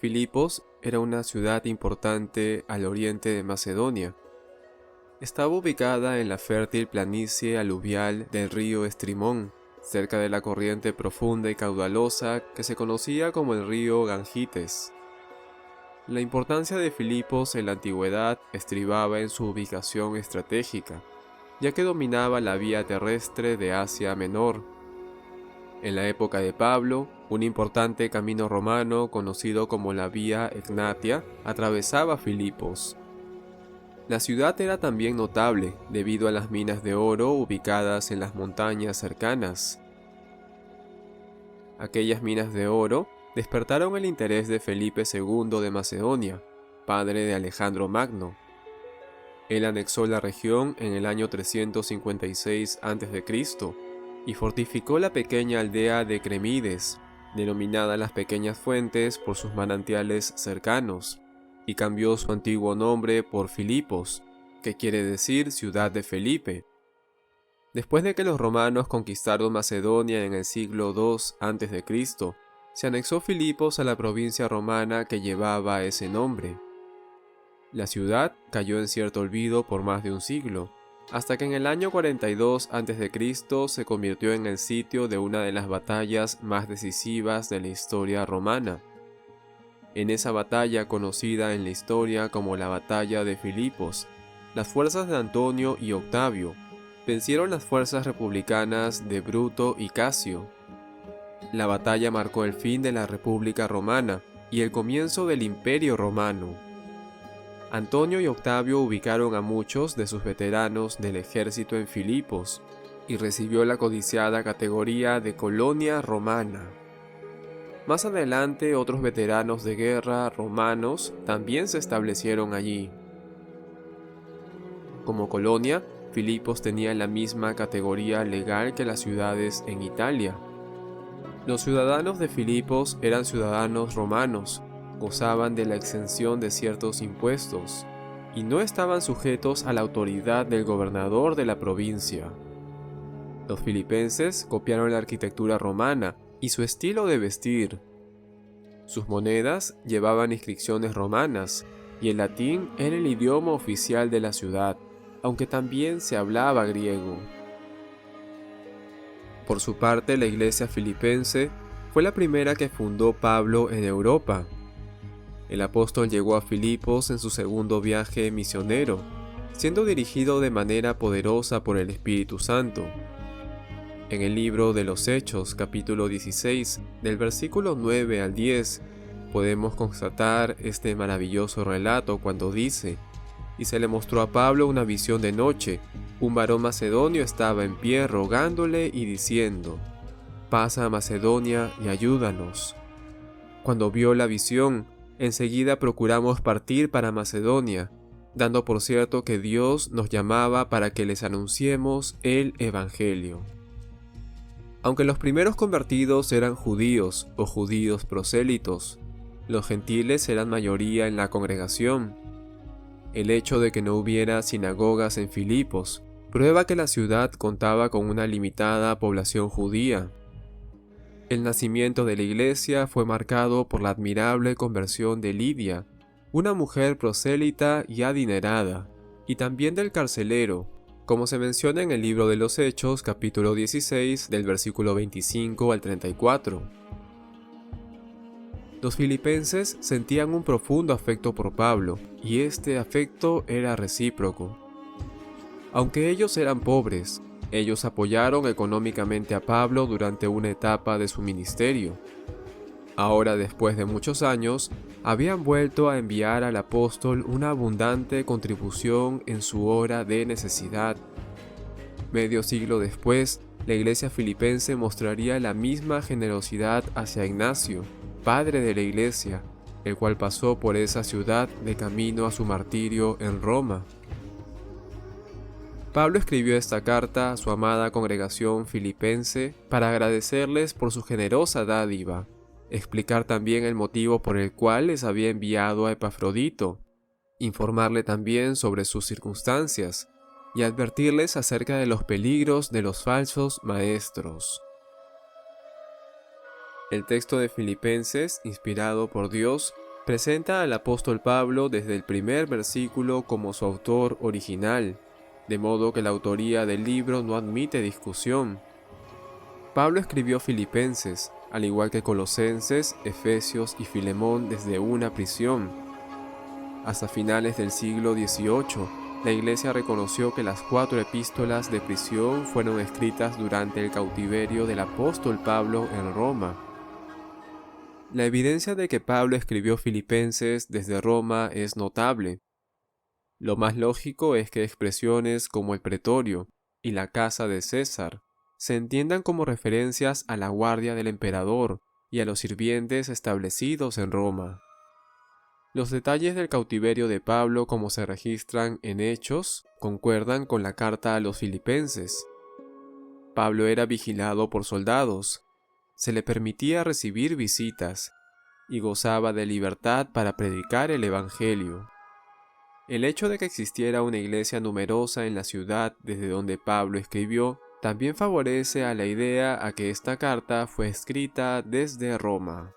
Filipos era una ciudad importante al oriente de Macedonia. Estaba ubicada en la fértil planicie aluvial del río Estrimón, cerca de la corriente profunda y caudalosa que se conocía como el río Gangites. La importancia de Filipos en la antigüedad estribaba en su ubicación estratégica, ya que dominaba la vía terrestre de Asia Menor. En la época de Pablo, un importante camino romano conocido como la Vía Egnatia atravesaba Filipos. La ciudad era también notable debido a las minas de oro ubicadas en las montañas cercanas. Aquellas minas de oro despertaron el interés de Felipe II de Macedonia, padre de Alejandro Magno. Él anexó la región en el año 356 a.C. y fortificó la pequeña aldea de Cremides, denominada las Pequeñas Fuentes por sus manantiales cercanos, y cambió su antiguo nombre por Filipos, que quiere decir ciudad de Felipe. Después de que los romanos conquistaron Macedonia en el siglo II a.C., se anexó Filipos a la provincia romana que llevaba ese nombre. La ciudad cayó en cierto olvido por más de un siglo, hasta que en el año 42 a.C. se convirtió en el sitio de una de las batallas más decisivas de la historia romana. En esa batalla, conocida en la historia como la Batalla de Filipos, las fuerzas de Antonio y Octavio vencieron las fuerzas republicanas de Bruto y Casio. La batalla marcó el fin de la República Romana y el comienzo del Imperio Romano. Antonio y Octavio ubicaron a muchos de sus veteranos del ejército en Filipos y recibió la codiciada categoría de colonia romana. Más adelante, otros veteranos de guerra romanos también se establecieron allí. Como colonia, Filipos tenía la misma categoría legal que las ciudades en Italia. Los ciudadanos de Filipos eran ciudadanos romanos, gozaban de la exención de ciertos impuestos y no estaban sujetos a la autoridad del gobernador de la provincia. Los filipenses copiaron la arquitectura romana y su estilo de vestir. Sus monedas llevaban inscripciones romanas y el latín era el idioma oficial de la ciudad, aunque también se hablaba griego. Por su parte, la iglesia filipense fue la primera que fundó Pablo en Europa. El apóstol llegó a Filipos en su segundo viaje misionero, siendo dirigido de manera poderosa por el Espíritu Santo. En el libro de los Hechos, capítulo 16, del versículo 9 al 10, podemos constatar este maravilloso relato cuando dice: «Y se le mostró a Pablo una visión de noche. Un varón macedonio estaba en pie rogándole y diciendo: pasa a Macedonia y ayúdanos. Cuando vio la visión, enseguida procuramos partir para Macedonia, dando por cierto que Dios nos llamaba para que les anunciemos el Evangelio». Aunque los primeros convertidos eran judíos o judíos prosélitos, los gentiles eran mayoría en la congregación. El hecho de que no hubiera sinagogas en Filipos prueba que la ciudad contaba con una limitada población judía. El nacimiento de la iglesia fue marcado por la admirable conversión de Lidia, una mujer prosélita y adinerada, y también del carcelero, como se menciona en el libro de los Hechos, capítulo 16, del versículo 25 al 34. Los filipenses sentían un profundo afecto por Pablo, y este afecto era recíproco. Aunque ellos eran pobres, ellos apoyaron económicamente a Pablo durante una etapa de su ministerio. Ahora, después de muchos años, habían vuelto a enviar al apóstol una abundante contribución en su hora de necesidad. Medio siglo después, la iglesia filipense mostraría la misma generosidad hacia Ignacio, padre de la iglesia, el cual pasó por esa ciudad de camino a su martirio en Roma. Pablo escribió esta carta a su amada congregación filipense para agradecerles por su generosa dádiva, explicar también el motivo por el cual les había enviado a Epafrodito, informarle también sobre sus circunstancias y advertirles acerca de los peligros de los falsos maestros. El texto de Filipenses, inspirado por Dios, Presenta al apóstol Pablo desde el primer versículo como su autor original, de modo que la autoría del libro no admite discusión. Pablo escribió Filipenses, al igual que Colosenses, Efesios y Filemón desde una prisión. Hasta finales del siglo XVIII, la Iglesia reconoció que las 4 epístolas de prisión fueron escritas durante el cautiverio del apóstol Pablo en Roma. La evidencia de que Pablo escribió Filipenses desde Roma es notable. Lo más lógico es que expresiones como el pretorio y la casa de César se entiendan como referencias a la guardia del emperador y a los sirvientes establecidos en Roma. Los detalles del cautiverio de Pablo, como se registran en Hechos, concuerdan con la carta a los filipenses. Pablo era vigilado por soldados, se le permitía recibir visitas y gozaba de libertad para predicar el Evangelio. El hecho de que existiera una iglesia numerosa en la ciudad desde donde Pablo escribió también favorece a la idea a que esta carta fue escrita desde Roma.